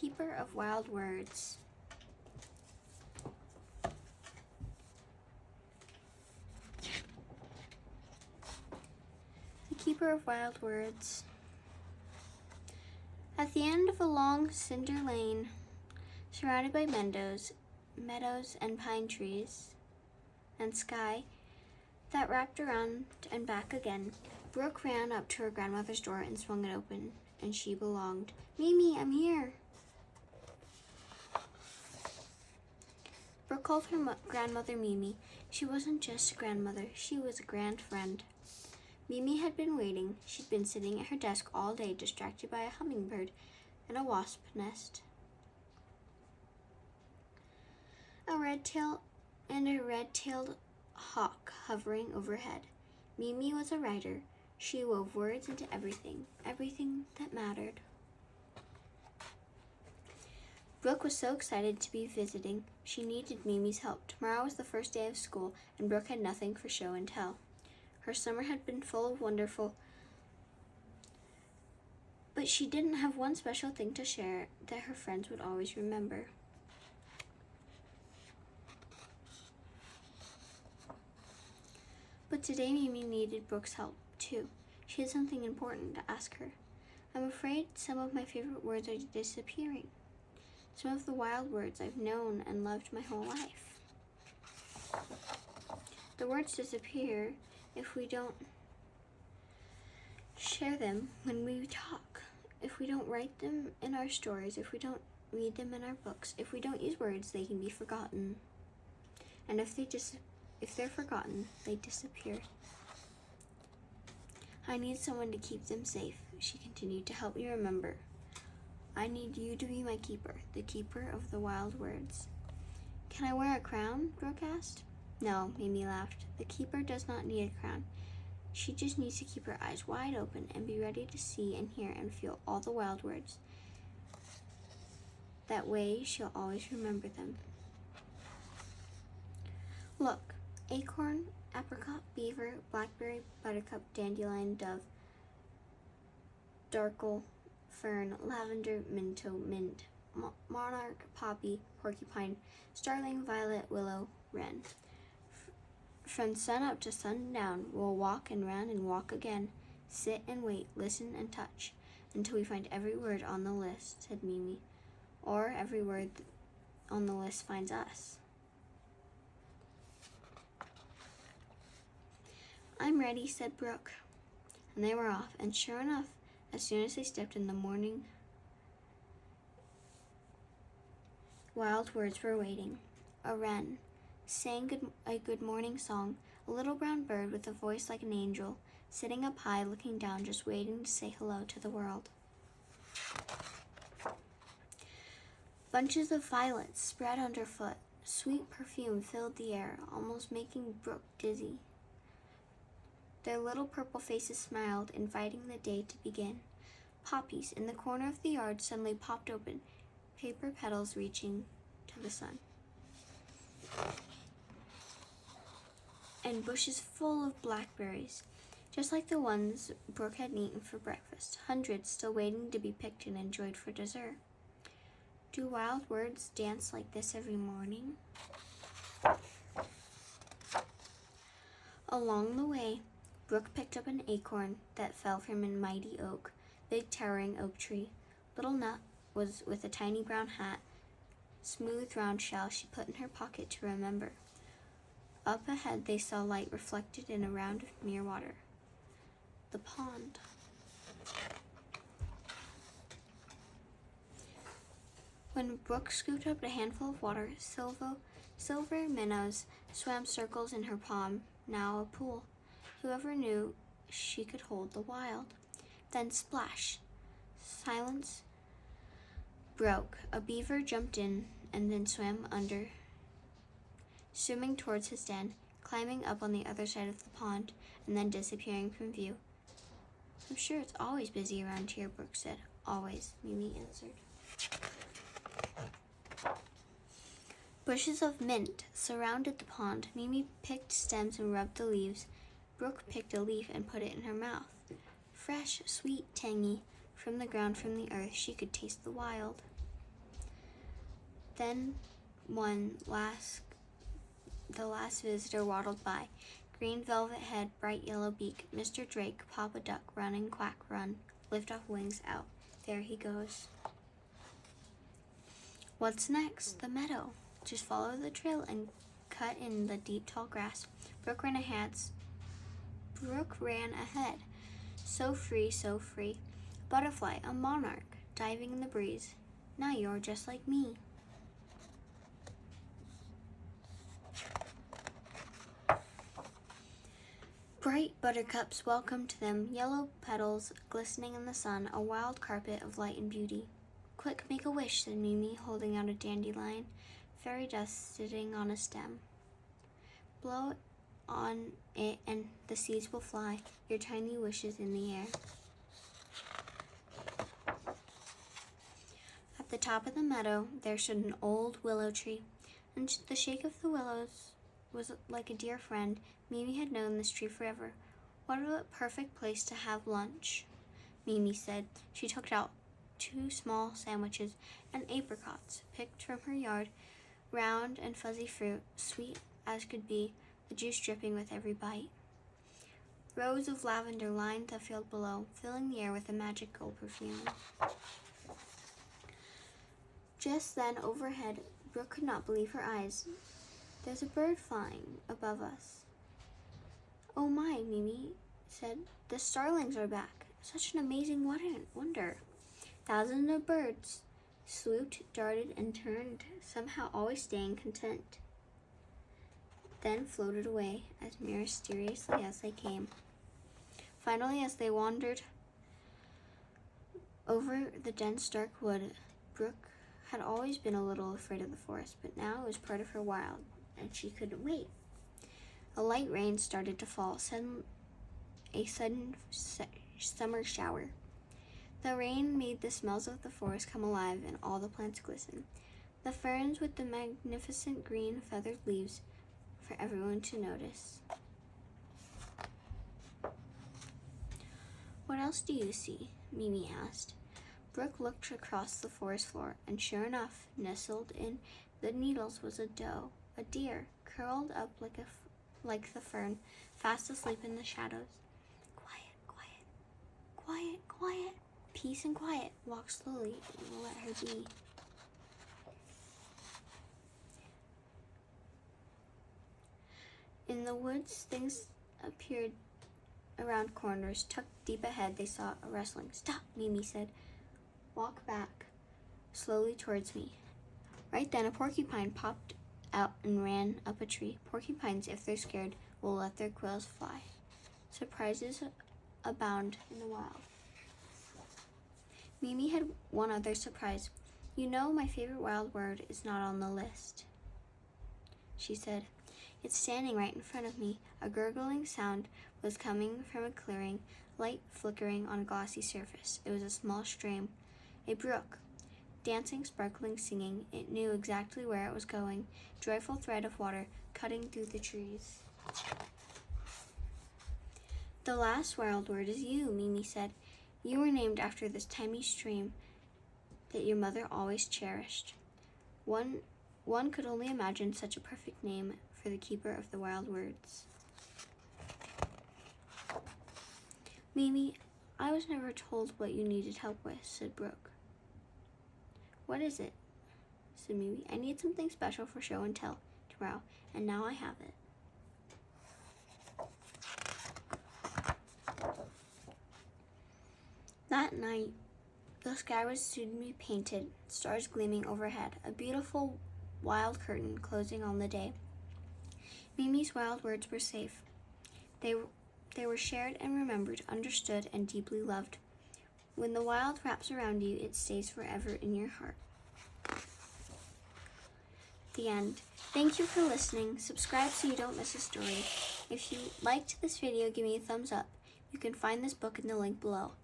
Keeper of Wild Words. The Keeper of Wild Words. At the end of a long cinder lane, surrounded by meadows and pine trees, and sky that wrapped around and back again, Brooke ran up to her grandmother's door and swung it open, and she belonged. "Mimi, I'm here." Brooke called her grandmother Mimi. She wasn't just a grandmother, she was a grand friend. Mimi had been waiting. She'd been sitting at her desk all day, distracted by a hummingbird and a wasp nest. A red-tailed hawk hovering overhead. Mimi was a writer. She wove words into everything that mattered. Brooke was so excited to be visiting. She needed Mimi's help. Tomorrow was the first day of school, and Brooke had nothing for show and tell. Her summer had been full of wonderful, but she didn't have one special thing to share that her friends would always remember. But today Mimi needed Brooke's help, too. She had something important to ask her. "I'm afraid some of my favorite words are disappearing. Some of the wild words I've known and loved my whole life. The words disappear if we don't share them when we talk, if we don't write them in our stories, if we don't read them in our books, if we don't use words, they can be forgotten. And if they're forgotten, they disappear. I need someone to keep them safe," she continued, "to help me remember. I need you to be my keeper, the keeper of the wild words." "Can I wear a crown?" Brooke asked. "No," Mimi laughed. "The keeper does not need a crown. She just needs to keep her eyes wide open and be ready to see and hear and feel all the wild words. That way, she'll always remember them. Look, acorn, apricot, beaver, blackberry, buttercup, dandelion, dove, darkle, fern, lavender, minto, mint, monarch, poppy, porcupine, starling, violet, willow, wren. From sun up to sundown, we'll walk and run and walk again, sit and wait, listen and touch, until we find every word on the list," said Mimi, "or every word on the list finds us." "I'm ready," said Brooke. And they were off, and sure enough, as soon as they stepped in the morning, wild words were waiting. A wren sang a good morning song, a little brown bird with a voice like an angel, sitting up high, looking down, just waiting to say hello to the world. Bunches of violets spread underfoot. Sweet perfume filled the air, almost making Brooke dizzy. Their little purple faces smiled, inviting the day to begin. Poppies in the corner of the yard suddenly popped open, paper petals reaching to the sun. And bushes full of blackberries, just like the ones Brooke had eaten for breakfast, hundreds still waiting to be picked and enjoyed for dessert. Do wild words dance like this every morning? Along the way, Brooke picked up an acorn that fell from a mighty oak, big towering oak tree. Little Nut was with a tiny brown hat, smooth round shell she put in her pocket to remember. Up ahead they saw light reflected in a round of mere water. The pond. When Brooke scooped up a handful of water, silver minnows swam circles in her palm, now a pool. Whoever knew she could hold the wild. Then splash! Silence broke. A beaver jumped in and then swam under, swimming towards his den, climbing up on the other side of the pond, and then disappearing from view. I'm sure it's always busy around here, Brooke said. Always, Mimi answered. Bushes of mint surrounded the pond. Mimi picked stems and rubbed the leaves. Brooke picked a leaf and put it in her mouth. Fresh, sweet, tangy, from the ground, from the earth, she could taste the wild. Then the last visitor waddled by. Green velvet head, bright yellow beak. Mr. Drake, Papa Duck, run and quack, run. Lift off wings out. There he goes. What's next? The meadow. Just follow the trail and cut in the deep tall grass. Brook ran ahead. So free, so free. Butterfly, a monarch, diving in the breeze. Now you're just like me. Bright buttercups welcomed them, yellow petals glistening in the sun, a wild carpet of light and beauty. Quick, make a wish, said Mimi, holding out a dandelion, fairy dust sitting on a stem. Blow on it and the seeds will fly, your tiny wishes in the air. At the top of the meadow, there stood an old willow tree, and the shake of the willows was like a dear friend. Mimi had known this tree forever. What a perfect place to have lunch, Mimi said. She took out 2 small sandwiches and apricots, picked from her yard, round and fuzzy fruit, sweet as could be, the juice dripping with every bite. Rows of lavender lined the field below, filling the air with a magical perfume. Just then, overhead, Brooke could not believe her eyes. There's a bird flying above us. Oh my, Mimi said. The starlings are back. Such an amazing wonder. Thousands of birds swooped, darted, and turned, somehow always staying content. Then floated away as mysteriously as they came. Finally, as they wandered over the dense dark wood, Brooke had always been a little afraid of the forest, but now it was part of her wild, and she couldn't wait. A light rain started to fall, a sudden summer shower. The rain made the smells of the forest come alive and all the plants glisten. The ferns with the magnificent green feathered leaves for everyone to notice. What else do you see? Mimi asked. Brooke looked across the forest floor, and sure enough, nestled in the needles was a deer, curled up like the fern, fast asleep in the shadows. Quiet, quiet, quiet, quiet. Peace and quiet. Walk slowly and let her be. In the woods, things appeared around corners. Tucked deep ahead, they saw a rustling. Stop, Mimi said. Walk back slowly towards me. Right then, a porcupine popped out and ran up a tree. Porcupines, if they're scared, will let their quills fly. Surprises abound in the wild. Mimi had one other surprise. You know, my favorite wild word is not on the list, she said. It's standing right in front of me. A gurgling sound was coming from a clearing, light flickering on a glossy surface. It was a small stream, a brook. Dancing, sparkling, singing, it knew exactly where it was going. Joyful thread of water cutting through the trees. The last wild word is you, Mimi said. You were named after this tiny stream that your mother always cherished. One could only imagine such a perfect name for the keeper of the wild words. Mimi, I was never told what you needed help with, said Brooke. What is it? Said Mimi. I need something special for show and tell tomorrow, and now I have it. That night, the sky was soon to be painted, stars gleaming overhead, a beautiful wild curtain closing on the day. Mimi's wild words were safe. They were shared and remembered, understood and deeply loved. When the wild wraps around you, it stays forever in your heart. The end. Thank you for listening. Subscribe so you don't miss a story. If you liked this video, give me a thumbs up. You can find this book in the link below.